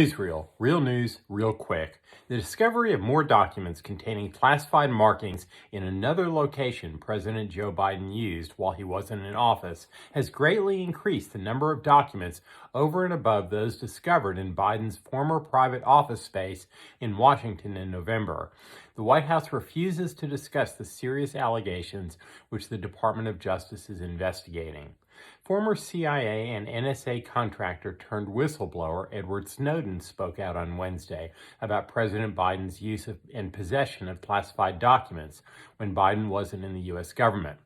Newsreel, real news, real quick. The discovery of more documents containing classified markings in another location President Joe Biden used while he wasn't in office has greatly increased the number of documents over and above those discovered in Biden's former private office space in Washington in November. The White House refuses to discuss the serious allegations which the Department of Justice is investigating. Former CIA and NSA contractor turned whistleblower Edward Snowden spoke out on Wednesday about President Biden's use of and possession of classified documents when Biden wasn't in the U.S. government.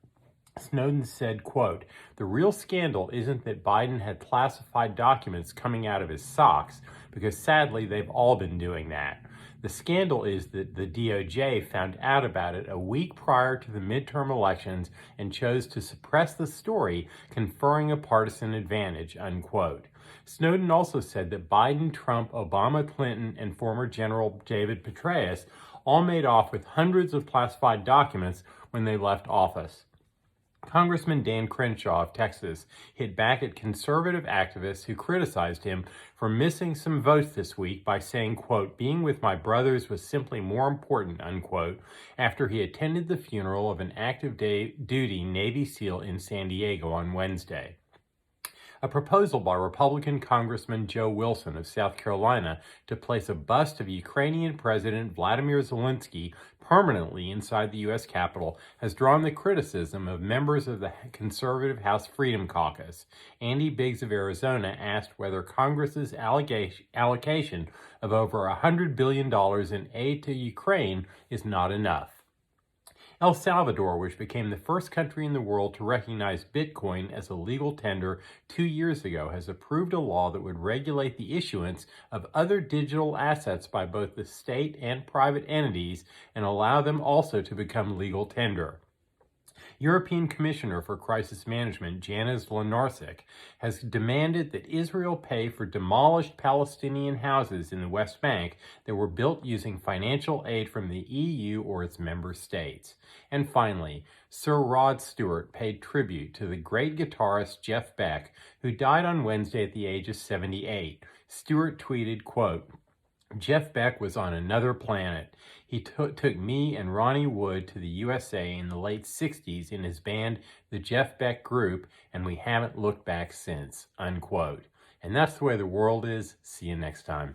Snowden said, quote, "The real scandal isn't that Biden had classified documents coming out of his socks, because sadly they've all been doing that. The scandal is that the DOJ found out about it a week prior to the midterm elections and chose to suppress the story, conferring a partisan advantage," unquote. Snowden also said that Biden, Trump, Obama, Clinton, and former General David Petraeus all made off with hundreds of classified documents when they left office. Congressman Dan Crenshaw of Texas hit back at conservative activists who criticized him for missing some votes this week by saying, quote, "Being with my brothers was simply more important," unquote, after he attended the funeral of an active duty Navy SEAL in San Diego on Wednesday. A proposal by Republican Congressman Joe Wilson of South Carolina to place a bust of Ukrainian President Vladimir Zelensky permanently inside the U.S. Capitol has drawn the criticism of members of the conservative House Freedom Caucus. Andy Biggs of Arizona asked whether Congress's allocation of over $100 billion in aid to Ukraine is not enough. El Salvador, which became the first country in the world to recognize Bitcoin as a legal tender 2 years ago, has approved a law that would regulate the issuance of other digital assets by both the state and private entities and allow them also to become legal tender. European Commissioner for Crisis Management Janis Lenarčič has demanded that Israel pay for demolished Palestinian houses in the West Bank that were built using financial aid from the EU or its member states. And finally, Sir Rod Stewart paid tribute to the great guitarist Jeff Beck, who died on Wednesday at the age of 78. Stewart tweeted, quote, "Jeff Beck was on another planet. He took me and Ronnie Wood to the USA in the late 60s in his band, the Jeff Beck Group, and we haven't looked back since," unquote. And that's the way the world is. See you next time.